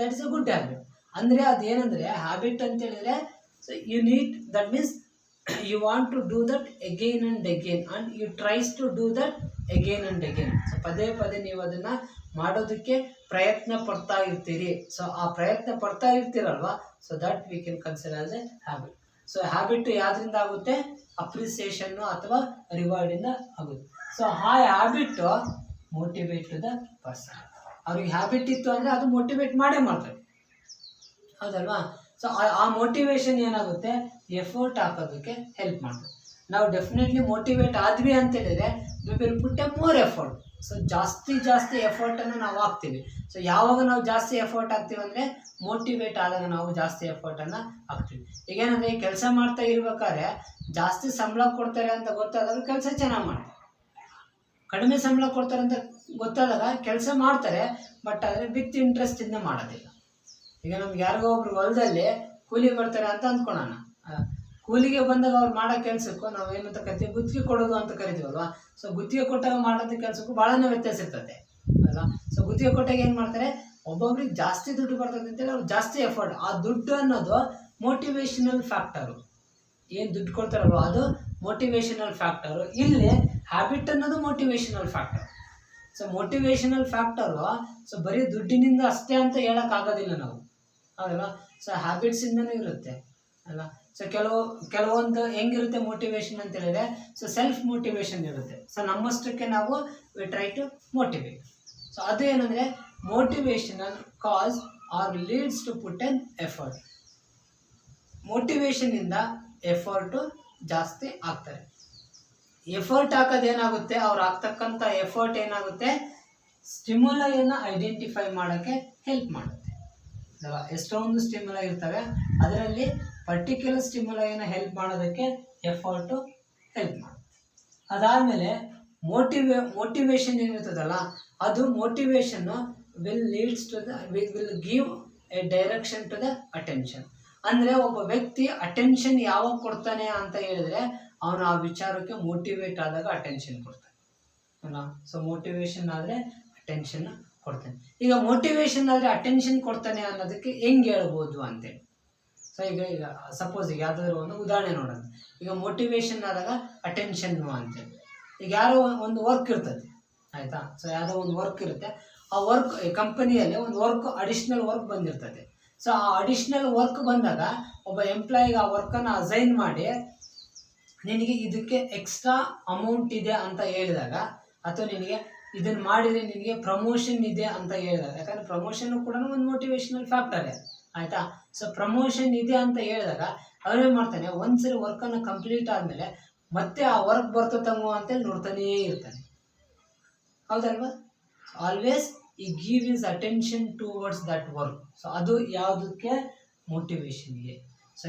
that is a good habit. ಅಂದರೆ ಅದೇನೆಂದರೆ ಹ್ಯಾಬಿಟ್ ಅಂತ ಹೇಳಿದರೆ so you need, that means you want to do that again and again and you tries to do that again and again. So ಪದೇ ಪದೇ ನೀವು ಅದನ್ನು ಮಾಡೋದಕ್ಕೆ ಪ್ರಯತ್ನ ಪಡ್ತಾ ಇರ್ತೀರಿ. ಸೊ ಆ ಪ್ರಯತ್ನ ಪಡ್ತಾ ಇರ್ತೀರಲ್ವ, so that we can consider as a habit. So habit ಯಾವುದರಿಂದ ಆಗುತ್ತೆ? ಅಪ್ರಿಸಿಯೇಷನ್ನು ಅಥವಾ ರಿವಾರ್ಡಿಂದ ಆಗುತ್ತೆ. ಸೊ ಆ habit motivate to the person. ಅವ್ರಿಗೆ ಹ್ಯಾಬಿಟ್ ಇತ್ತು ಅಂದರೆ ಅದು ಮೋಟಿವೇಟ್ ಮಾಡೇ ಮಾಡ್ತಾರೆ, ಹೌದಲ್ವಾ? ಸೊ ಆ ಮೋಟಿವೇಶನ್ ಏನಾಗುತ್ತೆ, ಎಫರ್ಟ್ ಹಾಕೋದಕ್ಕೆ ಹೆಲ್ಪ್ ಮಾಡ್ತದೆ. ನಾವು ಡೆಫಿನೆಟ್ಲಿ ಮೋಟಿವೇಟ್ ಆದ್ವಿ ಅಂತ ಹೇಳಿದರೆ we will put a more effort. So ಜಾಸ್ತಿ ಎಫರ್ಟನ್ನು ನಾವು ಹಾಕ್ತೀವಿ. ಸೊ ಯಾವಾಗ ನಾವು ಜಾಸ್ತಿ ಎಫರ್ಟ್ ಹಾಕ್ತೀವಿ ಅಂದರೆ ಮೋಟಿವೇಟ್ ಆದಾಗ ನಾವು ಜಾಸ್ತಿ ಎಫರ್ಟನ್ನು ಹಾಕ್ತೀವಿ. ಈಗೇನಂದರೆ ಕೆಲಸ ಮಾಡ್ತಾ ಇರ್ಬೇಕಾದ್ರೆ ಜಾಸ್ತಿ ಸಂಬಳ ಕೊಡ್ತಾರೆ ಅಂತ ಗೊತ್ತಾದಾಗ ಕೆಲಸ ಚೆನ್ನಾಗಿ ಮಾಡ್ತಾರೆ, ಕಡಿಮೆ ಸಂಬಳ ಕೊಡ್ತಾರೆ ಅಂತ ಗೊತ್ತಾದಾಗ ಕೆಲಸ ಮಾಡ್ತಾರೆ, ಬಟ್ ಆದರೆ ವಿತ್ ಇಂಟ್ರೆಸ್ಟಿಂದ ಮಾಡೋದಿಲ್ಲ. ಈಗ ನಮ್ಗೆ ಯಾರಿಗೋ ಒಬ್ರು ಹೊಲದಲ್ಲಿ ಕೂಲಿ ಬರ್ತಾರೆ ಅಂತ ಅಂದ್ಕೊಳೋಣ. ಕೂಲಿಗೆ ಬಂದಾಗ ಅವ್ರು ಮಾಡೋ ಕೆಲಸಕ್ಕೂ ನಾವು ಏನಂತ ಕರಿತೀವಿ, ಗುತ್ತಿಗೆ ಕೊಡೋದು ಅಂತ ಕರಿತೀವಲ್ವಾ. ಸೊ ಗುತ್ತಿಗೆ ಕೊಟ್ಟಾಗ ಮಾಡೋಂಥ ಕೆಲಸಕ್ಕೂ ಭಾಳನೇ ವ್ಯತ್ಯಾಸ ಇರ್ತದೆ ಅಲ್ವಾ. ಸೊ ಗುತ್ತಿಗೆ ಕೊಟ್ಟಾಗ ಏನು ಮಾಡ್ತಾರೆ, ಒಬ್ಬೊಬ್ರಿಗೆ ಜಾಸ್ತಿ ದುಡ್ಡು ಬರ್ತದೆ ಅಂತೇಳಿ ಅವ್ರು ಜಾಸ್ತಿ ಎಫರ್ಟ್. ಆ ದುಡ್ಡು ಅನ್ನೋದು ಮೋಟಿವೇಶನಲ್ ಫ್ಯಾಕ್ಟರು. ಏನು ದುಡ್ಡು ಕೊಡ್ತಾರಲ್ವ ಅದು ಮೋಟಿವೇಶನಲ್ ಫ್ಯಾಕ್ಟರು. ಇಲ್ಲಿ ಹ್ಯಾಬಿಟ್ ಅನ್ನೋದು motivational factor. So motivational factor so ಬರೀ ದುಡ್ಡಿನಿಂದ ಅಷ್ಟೇ ಅಂತ ಹೇಳೋಕ್ಕಾಗೋದಿಲ್ಲ ನಾವು, ಹೌದಲ್ವಾ? ಸೊ ಹ್ಯಾಬಿಟ್ಸಿಂದನೂ ಇರುತ್ತೆ ಅಲ್ಲ. ಸೊ ಕೆಲವೊಂದು ಹೆಂಗಿರುತ್ತೆ ಮೋಟಿವೇಶನ್ ಅಂತ ಹೇಳಿದ್ರೆ, ಸೊ ಸೆಲ್ಫ್ ಮೋಟಿವೇಶನ್ ಇರುತ್ತೆ. ಸೊ ನಮ್ಮಷ್ಟಕ್ಕೆ ನಾವು we try to motivate. So ಅದು ಏನಂದರೆ motivational cause are leads to put an effort. ಮೋಟಿವೇಶನಿಂದ ಎಫರ್ಟು ಜಾಸ್ತಿ ಆಗ್ತಾರೆ. ಎಫರ್ಟ್ ಹಾಕೋದೇನಾಗುತ್ತೆ, ಅವ್ರು ಆಗ್ತಕ್ಕಂಥ ಎಫರ್ಟ್ ಏನಾಗುತ್ತೆ, ಸ್ಟಿಮ್ಯುಲೈಯನ್ನು ಐಡೆಂಟಿಫೈ ಮಾಡೋಕ್ಕೆ ಹೆಲ್ಪ್ ಮಾಡುತ್ತೆ ಅಲ್ವಾ. ಎಷ್ಟೊಂದು ಸ್ಟಿಮ್ಯುಲೈ ಇರ್ತವೆ, ಅದರಲ್ಲಿ ಪರ್ಟಿಕ್ಯುಲರ್ ಸ್ಟಿಮ್ಯುಲೈಯನ್ನು ಹೆಲ್ಪ್ ಮಾಡೋದಕ್ಕೆ ಎಫರ್ಟು ಹೆಲ್ಪ್ ಮಾಡುತ್ತೆ. ಅದಾದಮೇಲೆ ಮೋಟಿವೇಶನ್ ಏನಿರ್ತದಲ್ಲ, ಅದು motivation will leads to the will give a direction to the attention. ಅಂದರೆ ಒಬ್ಬ ವ್ಯಕ್ತಿ ಅಟೆನ್ಷನ್ ಯಾವಾಗ ಕೊಡ್ತಾನೆ ಅಂತ ಹೇಳಿದ್ರೆ ಅವನು ಆ ವಿಚಾರಕ್ಕೆ ಮೋಟಿವೇಟ್ ಆದಾಗ ಅಟೆನ್ಷನ್ ಕೊಡ್ತಾನೆ ಅಲ್ಲ. ಸೊ ಮೋಟಿವೇಶನ್ ಆದರೆ ಅಟೆನ್ಷನ್ ಕೊಡ್ತಾನೆ. ಈಗ ಮೋಟಿವೇಶನ್ ಆದರೆ ಅಟೆನ್ಷನ್ ಕೊಡ್ತಾನೆ ಅನ್ನೋದಕ್ಕೆ ಹೆಂಗೆ ಹೇಳ್ಬೋದು ಅಂತೇಳಿ. ಸೊ ಈಗ ಸಪೋಸ್ ಈಗ ಯಾವುದಾದ್ರೂ ಒಂದು ಉದಾಹರಣೆ ನೋಡೋಣ. ಈಗ ಮೋಟಿವೇಶನ್ ಆದಾಗ ಅಟೆನ್ಷನ್ನು ಅಂತೇಳಿ. ಈಗ ಯಾರೋ ಒಂದು ವರ್ಕ್ ಇರ್ತದೆ ಆಯಿತಾ. ಸೊ ಯಾವುದೋ ಒಂದು ವರ್ಕ್ ಇರುತ್ತೆ, ಆ ವರ್ಕ್ ಕಂಪನಿಯಲ್ಲಿ ಒಂದು ವರ್ಕ್ ಅಡಿಷ್ನಲ್ ವರ್ಕ್ ಬಂದಿರ್ತದೆ. ಸೊ ಆ ಅಡಿಷ್ನಲ್ ವರ್ಕ್ ಬಂದಾಗ ಒಬ್ಬ ಎಂಪ್ಲಾಯಿಗೆ ಆ ವರ್ಕನ್ನು ಅಸೈನ್ ಮಾಡಿ ನಿನಗೆ ಇದಕ್ಕೆ ಎಕ್ಸ್ಟ್ರಾ ಅಮೌಂಟ್ ಇದೆ ಅಂತ ಹೇಳಿದಾಗ, ಅಥವಾ ನಿನಗೆ ಇದನ್ನು ಮಾಡಿದರೆ ನಿನಗೆ ಪ್ರಮೋಷನ್ ಇದೆ ಅಂತ ಹೇಳಿದಾಗ, ಯಾಕಂದರೆ ಪ್ರಮೋಷನ್ನು ಕೂಡ ಒಂದು ಮೋಟಿವೇಶನಲ್ ಫ್ಯಾಕ್ಟರೇ ಆಯಿತಾ. ಸೊ ಪ್ರಮೋಷನ್ ಇದೆ ಅಂತ ಹೇಳಿದಾಗ ಅವನೇನು ಮಾಡ್ತಾನೆ, ಒಂದ್ಸರಿ ವರ್ಕನ್ನು ಕಂಪ್ಲೀಟ್ ಆದಮೇಲೆ ಮತ್ತೆ ಆ ವರ್ಕ್ ಬರ್ತತಂಗೋ ಅಂತೇಳಿ ನೋಡ್ತಾನೇ ಇರ್ತಾನೆ, ಹೌದಲ್ವಾ. Always he give his attention towards that work. So ಅದು ಯಾವುದಕ್ಕೆ, ಮೋಟಿವೇಶನ್ಗೆ. ಸೊ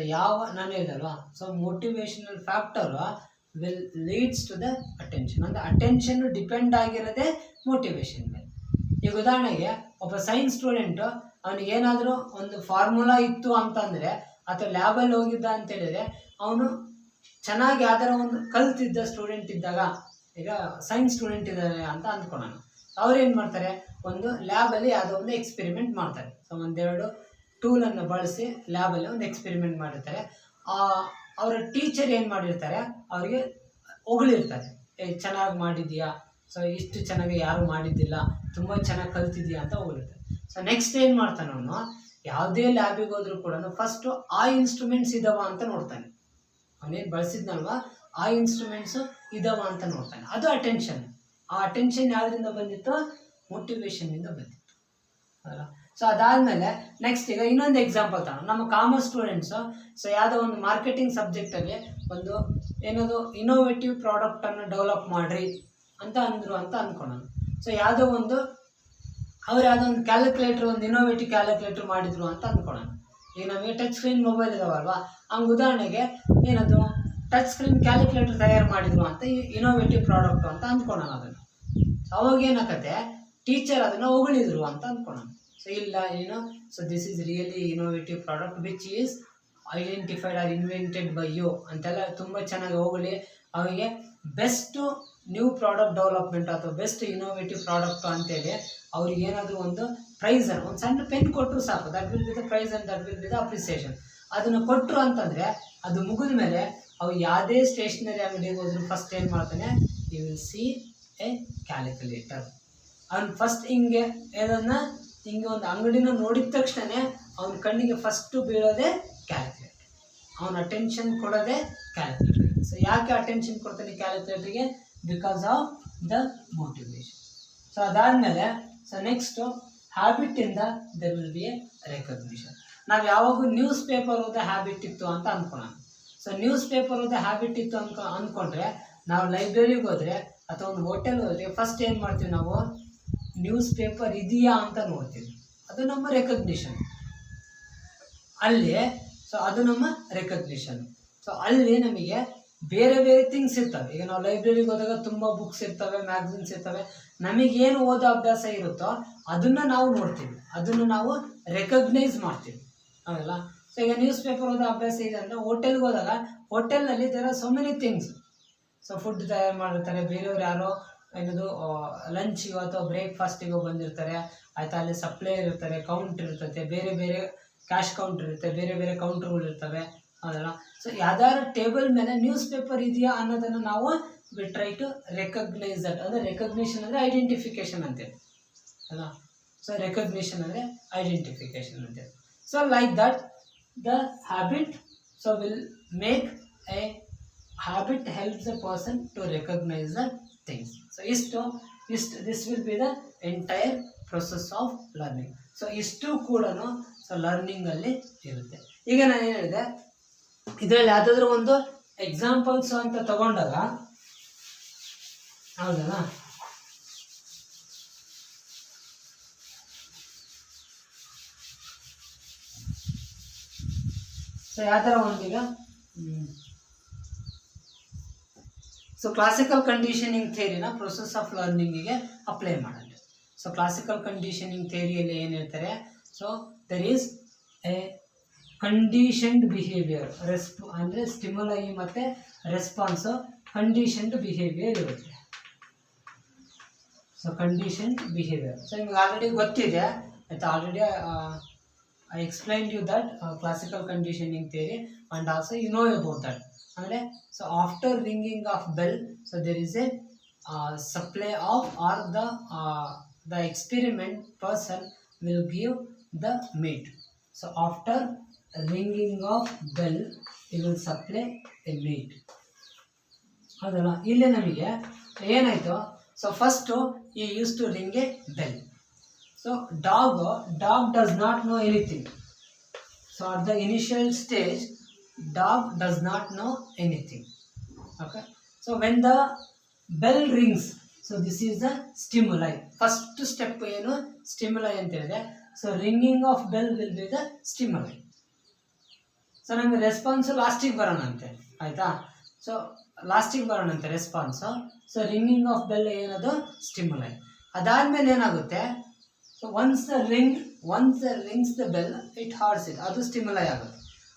ನಾನು ಹೇಳಿದಲ್ವಾ, so motivational factor will leads to the attention. ಅಂದರೆ ಅಟೆನ್ಷನ್ನು ಡಿಪೆಂಡ್ ಆಗಿರೋದೇ ಮೋಟಿವೇಶನ್ ಮೇಲೆ. ಈಗ ಉದಾಹರಣೆಗೆ ಒಬ್ಬ ಸೈನ್ಸ್ ಸ್ಟೂಡೆಂಟು ಅವನಿಗೇನಾದರೂ ಒಂದು ಫಾರ್ಮುಲಾ ಇತ್ತು ಅಂತಂದರೆ ಅಥವಾ ಲ್ಯಾಬಲ್ಲಿ ಹೋಗಿದ್ದ ಅಂತೇಳಿದರೆ ಅವನು ಚೆನ್ನಾಗಿ ಯಾವ್ದಾರ ಒಂದು ಕಲ್ತಿದ್ದ ಸ್ಟೂಡೆಂಟ್ ಇದ್ದಾಗ, ಈಗ ಸೈನ್ಸ್ ಸ್ಟೂಡೆಂಟ್ ಇದ್ದಾರೆ ಅಂತ ಅಂದ್ಕೊಳ್ಳೋಣ, ಅವ್ರು ಏನು ಮಾಡ್ತಾರೆ, ಒಂದು ಲ್ಯಾಬಲ್ಲಿ ಯಾವುದೋ ಒಂದು ಎಕ್ಸ್ಪೆರಿಮೆಂಟ್ ಮಾಡ್ತಾರೆ. ಸೊ ಒಂದೆರಡು ಟೂಲನ್ನು ಬಳಸಿ ಲ್ಯಾಬಲ್ಲಿ ಒಂದು ಎಕ್ಸ್ಪೆರಿಮೆಂಟ್ ಮಾಡಿರ್ತಾರೆ. ಅವರ ಟೀಚರ್ ಏನು ಮಾಡಿರ್ತಾರೆ, ಅವರಿಗೆ ಹೊಗಳಿರ್ತಾರೆ, ಚೆನ್ನಾಗಿ ಮಾಡಿದ್ದೀಯಾ, ಸೊ ಇಷ್ಟು ಚೆನ್ನಾಗಿ ಯಾರು ಮಾಡಿದ್ದಿಲ್ಲ, ತುಂಬ ಚೆನ್ನಾಗಿ ಕಲ್ತಿದ್ದೀಯಾ ಅಂತ ಹೊಗಳಿರ್ತಾರೆ. ಸೊ ನೆಕ್ಸ್ಟ್ ಏನು ಮಾಡ್ತಾನೆ ಅವನು, ಯಾವುದೇ ಲ್ಯಾಬಿಗೆ ಹೋದ್ರೂ ಕೂಡ ಫಸ್ಟು ಆ ಇನ್ಸ್ಟ್ರೂಮೆಂಟ್ಸ್ ಇದ್ದಾವ ಅಂತ ನೋಡ್ತಾನೆ. ಅವನೇನು ಬಳಸಿದ್ನಲ್ವ ಆ ಇನ್ಸ್ಟ್ರೂಮೆಂಟ್ಸು ಇದ್ದಾವ ಅಂತ ನೋಡ್ತಾನೆ. ಅದು ಅಟೆನ್ಷನ್. ಆ ಅಟೆನ್ಷನ್ ಯಾವುದರಿಂದ ಬಂದಿತ್ತು, ಮೋಟಿವೇಶನ್ನಿಂದ ಬಂದಿತ್ತು ಅಲ್ಲ. ಸೊ ಅದಾದಮೇಲೆ ನೆಕ್ಸ್ಟ್ ಈಗ ಇನ್ನೊಂದು ಎಕ್ಸಾಂಪಲ್ ತಗೋಣ. ನಮ್ಮ ಕಾಮರ್ಸ್ ಸ್ಟೂಡೆಂಟ್ಸು ಸೊ ಯಾವುದೋ ಒಂದು ಮಾರ್ಕೆಟಿಂಗ್ ಸಬ್ಜೆಕ್ಟಲ್ಲಿ ಒಂದು ಏನದು ಇನೋವೇಟಿವ್ ಪ್ರಾಡಕ್ಟನ್ನು ಡೆವಲಪ್ ಮಾಡಿರಿ ಅಂತ ಅಂದರು ಅಂತ ಅಂದ್ಕೊಳ್ಳೋಣ. ಸೊ ಯಾವುದೋ ಒಂದು ಅವ್ರು ಯಾವುದೋ ಒಂದು ಕ್ಯಾಲ್ಕುಲೇಟ್ರ್, ಒಂದು ಇನೋವೇಟಿವ್ ಕ್ಯಾಲ್ಕುಲೇಟ್ರ್ ಮಾಡಿದರು ಅಂತ ಅಂದ್ಕೊಳ್ಳೋಣ. ಈಗ ನಮಗೆ ಟಚ್ ಸ್ಕ್ರೀನ್ ಮೊಬೈಲ್ ಇದಾವಲ್ವಾ, ಹಂಗೆ ಉದಾಹರಣೆಗೆ ಏನದು ಟಚ್ ಸ್ಕ್ರೀನ್ ಕ್ಯಾಲ್ಕುಲೇಟರ್ ತಯಾರು ಮಾಡಿದ್ರು ಅಂತ ಇನೋವೇಟಿವ್ ಪ್ರಾಡಕ್ಟ್ ಅಂತ ಅಂದ್ಕೊಳ್ಳೋಣ. ಅದನ್ನು ಅವಾಗ ಏನಾಗತ್ತೆ, ಟೀಚರ್ ಅದನ್ನು ಹೊಗಳಿದ್ರು ಅಂತ ಅಂದ್ಕೊಳ್ಳೋಣ. ಸೊ ಇಲ್ಲ ಏನು, so this is really innovative product which is identified or invented by you ಅಂತೆಲ್ಲ ತುಂಬ ಚೆನ್ನಾಗಿ ಹೊಗಳಿ ಅವರಿಗೆ ಬೆಸ್ಟ್ ನ್ಯೂ ಪ್ರಾಡಕ್ಟ್ ಡೆವಲಪ್ಮೆಂಟ್ ಅಥವಾ ಬೆಸ್ಟ್ ಇನೋವೇಟಿವ್ ಪ್ರಾಡಕ್ಟ್ ಅಂತೇಳಿ ಅವ್ರಿಗೆ ಏನಾದರೂ ಒಂದು ಪ್ರೈಸನ್ನು, ಒಂದು ಸಣ್ಣ ಪೆನ್ ಕೊಟ್ಟರು ಸಾಕು, that will be the prize and that will be the appreciation. ಅದನ್ನು ಕೊಟ್ಟರು ಅಂತಂದರೆ ಅದು ಮುಗಿದ ಮೇಲೆ ಅವ್ರು ಯಾವುದೇ ಸ್ಟೇಷನರಿ ಅಂಗಡಿಗೆ ಹೋದ್ರು ಫಸ್ಟ್ ಏನು ಮಾಡ್ತಾನೆ, you will see a calculator. ಅವ್ನು ಫಸ್ಟ್ ಹಿಂಗೆ ಏನನ್ನ ಹಿಂಗೆ ಒಂದು ಅಂಗಡಿನ ನೋಡಿದ ತಕ್ಷಣ ಅವನ ಕಣ್ಣಿಗೆ ಫಸ್ಟು ಬೀಳೋದೇ ಕ್ಯಾಲ್ಕುಲೇಟರ್, ಅವನ ಅಟೆನ್ಷನ್ ಕೊಡೋದೇ ಕ್ಯಾಲ್ಕುಲೇಟರ್. ಸೊ ಯಾಕೆ ಅಟೆನ್ಷನ್ ಕೊಡ್ತಾನೆ ಕ್ಯಾಲ್ಕುಲೇಟರ್ಗೆ? Because of the motivation. So ಅದಾದಮೇಲೆ ಸೊ ನೆಕ್ಸ್ಟು ಹ್ಯಾಬಿಟಿಂದ there will be a recognition. ನಾವು ಯಾವಾಗೂ ನ್ಯೂಸ್ ಪೇಪರ್ ಓದೋ ಹ್ಯಾಬಿಟ್ ಇತ್ತು ಅಂತ ಅಂದ್ಕೊಳ್ಳೋಣ. ಸೊ ನ್ಯೂಸ್ ಪೇಪರ್ ಓದೋ ಹ್ಯಾಬಿಟ್ ಇತ್ತು ಅಂದ್ಕೊಂಡ್ರೆ ನಾವು ಲೈಬ್ರರಿಗೆ ಹೋದರೆ ಅಥವಾ ಒಂದು ಹೋಟೆಲ್ ಹೋದರೆ ಫಸ್ಟ್ ಏನು ಮಾಡ್ತೀವಿ, ನಾವು ನ್ಯೂಸ್ ಪೇಪರ್ ಇದೆಯಾ ಅಂತ ನೋಡ್ತೀವಿ. ಅದು ನಮ್ಮ ರೆಕಗ್ನಿಷನ್ ಅಲ್ಲಿ. ಸೊ ಅದು ನಮ್ಮ ರೆಕಗ್ನಿಷನ್. ಸೊ ಅಲ್ಲಿ ನಮಗೆ ಬೇರೆ ಬೇರೆ ಥಿಂಗ್ಸ್ ಇರ್ತವೆ. ಈಗ ನಾವು ಲೈಬ್ರರಿಗೆ ಹೋದಾಗ ತುಂಬ ಬುಕ್ಸ್ ಇರ್ತವೆ, ಮ್ಯಾಗ್ಝಿನ್ಸ್ ಇರ್ತವೆ. ನಮಗೇನು ಓದೋ ಅಭ್ಯಾಸ ಇರುತ್ತೋ ಅದನ್ನು ನಾವು ನೋಡ್ತೀವಿ, ಅದನ್ನು ನಾವು ರೆಕಗ್ನೈಸ್ ಮಾಡ್ತೀವಿ ಅವೆಲ್ಲ. ಸೊ ಈಗ ನ್ಯೂಸ್ ಪೇಪರ್ ಓದೋ ಅಭ್ಯಾಸ ಇದೆ ಅಂದರೆ ಹೋಟೆಲ್ಗೆ ಹೋದಾಗ ಹೋಟೆಲ್ನಲ್ಲಿ there are so many things. So food ತಯಾರು ಮಾಡಿರ್ತಾರೆ, ಬೇರೆಯವ್ರು ಯಾರೋ ಏನದು ಲಂಚಿಗೋ ಅಥವಾ ಬ್ರೇಕ್ಫಾಸ್ಟಿಗೋ ಬಂದಿರ್ತಾರೆ ಆಯಿತಾ. ಅಲ್ಲಿ ಸಪ್ಲೈಯರ್ ಇರ್ತಾರೆ, ಕೌಂಟ್ರ್ ಇರ್ತದೆ, ಬೇರೆ ಬೇರೆ ಕ್ಯಾಶ್ ಕೌಂಟ್ರ್ ಇರುತ್ತೆ, ಬೇರೆ ಬೇರೆ ಕೌಂಟ್ರ್ಗಳು ಇರ್ತವೆ ಅದೆಲ್ಲ. ಸೊ ಯಾವ್ದಾದ್ರು ಟೇಬಲ್ ಮೇಲೆ ನ್ಯೂಸ್ ಪೇಪರ್ ಇದೆಯಾ ಅನ್ನೋದನ್ನು ನಾವು we try to recognise that. ಅಂದರೆ ರೆಕಗ್ನಿಷನ್ ಅಂದರೆ ಐಡೆಂಟಿಫಿಕೇಷನ್ ಅಂತೇಳಿ ಅಲ್ಲ. ಸೊ ರೆಕಗ್ನಿಷನ್ ಅಂದರೆ ಐಡೆಂಟಿಫಿಕೇಷನ್ ಅಂತೇಳಿ. So like that the habit so will make a habit helps the person to recognise the things. So ಇಷ್ಟು this will be the entire process of learning. So ಇಷ್ಟು ಕೂಡ so ಲರ್ನಿಂಗಲ್ಲಿ ಇರುತ್ತೆ. ಈಗ ನಾನು ಏನು ಹೇಳಿದೆ, ಇದರಲ್ಲಿ ಯಾವುದಾದ್ರೂ ಒಂದು ಎಕ್ಸಾಂಪಲ್ಸ್ ಅಂತ ತಗೊಂಡಾಗ ಹೌದಲ್ಲ, ಸೊ ಯಾವ ಥರ ಒಂದೀಗ ಸೊ ಕ್ಲಾಸಿಕಲ್ ಕಂಡೀಷನಿಂಗ್ ಥಿಯರಿನ ಪ್ರೊಸೆಸ್ ಆಫ್ ಲರ್ನಿಂಗಿಗೆ ಅಪ್ಲೈ ಮಾಡೋಣ. ಸೊ ಕ್ಲಾಸಿಕಲ್ ಕಂಡೀಷನಿಂಗ್ ಥಿಯರಿಯಲ್ಲಿ ಏನು ಹೇಳ್ತಾರೆ, so there is a conditioned behaviour ಅಂದರೆ ಸ್ಟಿಮ್ಯುಲೈ ಮತ್ತು ರೆಸ್ಪಾನ್ಸು ಕಂಡೀಷನ್ಡ್ ಬಿಹೇವಿಯರ್ ಇರುತ್ತೆ. ಸೊ ಕಂಡೀಷನ್ಡ್ ಬಿಹೇವಿಯರ್ ಸೊ ನಿಮ್ಗೆ ಆಲ್ರೆಡಿ ಗೊತ್ತಿದೆ ಆಯಿತಾ. Already I explained you that classical conditioning theory and also you know about that. ಅಂದರೆ so after ringing of bell so there is a supply of or the experiment person will give the meat. So after ringing of bell you will supply a meat. ಹೌದಲ್ಲ, ಇಲ್ಲಿ ನಮಗೆ ಏನಾಯಿತು, so first ಈ use to ring a bell. So dog does not know anything. So at the initial stage dog does not know anything. Okay, so when the bell rings, so this is the stimuli. First step ಏನು stimuli ಅಂತ ಹೇಳಿದೆ. So ringing of bell will be the stimuli. So ನಮಗೆ response ಲಾಸ್ಟಿಗೆ ಬರೋಣಂತೆ ಆಯಿತಾ. So ಲಾಸ್ಟಿಗೆ ಬರೋಣಂತೆ response. So ringing of bell ಏನದು ಸ್ಟಿಮ್ಯುಲೈ. ಅದಾದಮೇಲೆ ಏನಾಗುತ್ತೆ, so once the rings the bell it hears it, ಅದು ಸ್ಟಿಮ್ಯುಲೈ ಆಗುತ್ತೆ.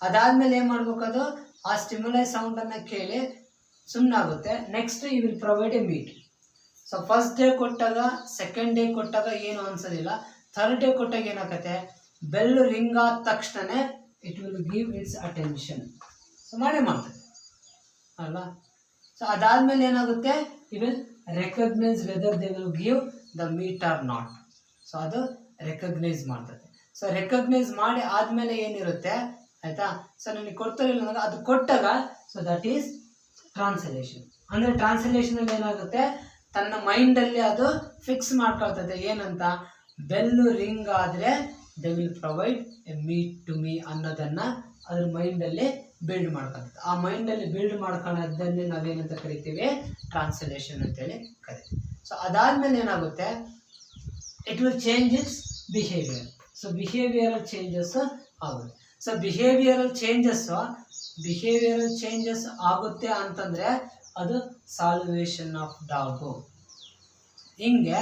ಅದಾದಮೇಲೆ ಏನು ಮಾಡಬೇಕು, ಅದು ಆ ಸ್ಟಿಮ್ಯುಲೈ ಸೌಂಡನ್ನು ಕೇಳಿ ಸುಮ್ಮನೆ ಆಗುತ್ತೆ. Next you will provide a meat. So first day ಕೊಟ್ಟಾಗ, ಸೆಕೆಂಡ್ ಡೇ ಕೊಟ್ಟಾಗ ಏನು ಅನ್ಸೋದಿಲ್ಲ. ಥರ್ಡ್ ಡೇ ಕೊಟ್ಟಾಗ ಏನಾಗುತ್ತೆ, ಬೆಲ್ ರಿಂಗ್ ಆದ ತಕ್ಷಣ it will give its attention. So ಮಾಡೇ ಮಾಡ್ತದೆ ಅಲ್ಲ. ಸೊ ಅದಾದಮೇಲೆ ಏನಾಗುತ್ತೆ, you will recognise whether they will give the meat or not. So ಅದು ರೆಕಗ್ನೈಸ್ ಮಾಡ್ತದೆ. ಸೊ ರೆಕಗ್ನೈಸ್ ಮಾಡಿ ಆದಮೇಲೆ ಏನಿರುತ್ತೆ ಆಯಿತಾ. ಸೊ ನನಗೆ ಕೊಡ್ತಾರಿಲ್ಲ ನನಗೆ, ಅದು ಕೊಟ್ಟಾಗ ಸೊ ದಟ್ ಈಸ್ ಟ್ರಾನ್ಸ್ಲೇಷನ್. ಅಂದರೆ ಟ್ರಾನ್ಸ್ಲೇಷನಲ್ಲಿ ಏನಾಗುತ್ತೆ, ತನ್ನ ಮೈಂಡಲ್ಲಿ ಅದು ಫಿಕ್ಸ್ ಮಾಡ್ಕೊಳ್ತದೆ ಏನಂತ, ಬೆಲ್ಲು ರಿಂಗ್ ಆದರೆ they will provide a meat to me ಅನ್ನೋದನ್ನು ಅದ್ರ ಮೈಂಡಲ್ಲಿ ಬಿಲ್ಡ್ ಮಾಡ್ಕೊಳ್ತೀವಿ. ಆ ಮೈಂಡಲ್ಲಿ ಬಿಲ್ಡ್ ಮಾಡ್ಕೊಳ್ಳೋದನ್ನೇ ನಾವೇನಂತ ಕರಿತೀವಿ, ಟ್ರಾನ್ಸ್ಲೇಷನ್ ಅಂತೇಳಿ ಕರಿತೀವಿ. ಸೊ ಅದಾದಮೇಲೆ ಏನಾಗುತ್ತೆ, it will change its behaviour. So behavioural changes ಆಗುತ್ತೆ. ಸೊ ಬಿಹೇವಿಯರಲ್ ಚೇಂಜಸ್ ಆಗುತ್ತೆ ಅಂತಂದರೆ ಅದು ಸಾಲ್ವೇಷನ್ ಆಫ್ ಡಾಗು. ಹಿಂಗೆ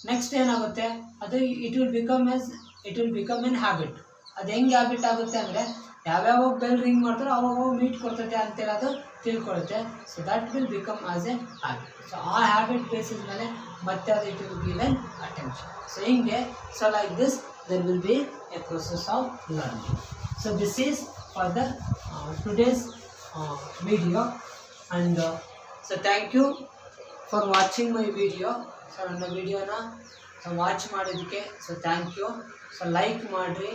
ನೆಕ್ಸ್ಟ್ ಏನಾಗುತ್ತೆ, ಅದು it will become an habit. ಅದು ಹೆಂಗೆ ಹ್ಯಾಬಿಟ್ ಆಗುತ್ತೆ ಅಂದರೆ, ಯಾವ್ಯಾವ ಬೆಲ್ ರಿಂಗ್ ಮಾಡ್ತಾರೋ ಅವಾಗ ಮೀಟ್ ಕೊಡ್ತೈತೆ ಅಂತೇಳಿ ಅದು ತಿಳ್ಕೊಳುತ್ತೆ. So that will become as a habit. So ಆ ಹ್ಯಾಬಿಟ್ ಬೇಸಿಸ್ ಮೇಲೆ ಮತ್ತೆ ಅದು it will given attention. So ಹಿಂಗೆ, so like this there will be a process of learning. So this is for the today's video, and so thank you for watching my video. So ನನ್ನ ವಿಡಿಯೋನ watch ಮಾಡಿದ್ದಕ್ಕೆ so thank you. So like ಮಾಡಿರಿ,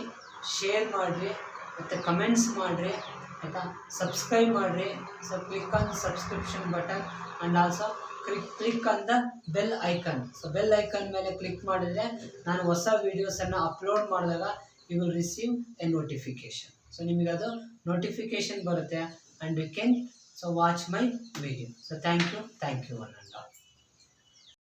share ಮಾಡಿರಿ, ಮತ್ತು comments ಮಾಡಿರಿ, ಆಯಿತಾ, subscribe ಮಾಡಿರಿ. So click on subscription button and also click on the bell icon. So bell icon ಮೇಲೆ ಕ್ಲಿಕ್ ಮಾಡಿದರೆ ನಾನು ಹೊಸ ವೀಡಿಯೋಸನ್ನು ಅಪ್ಲೋಡ್ ಮಾಡಿದಾಗ you will receive a notification. So ನಿಮಗೆ ಅದು ನೋಟಿಫಿಕೇಷನ್ ಬರುತ್ತೆ, and you can so watch my video. So thank you one and all.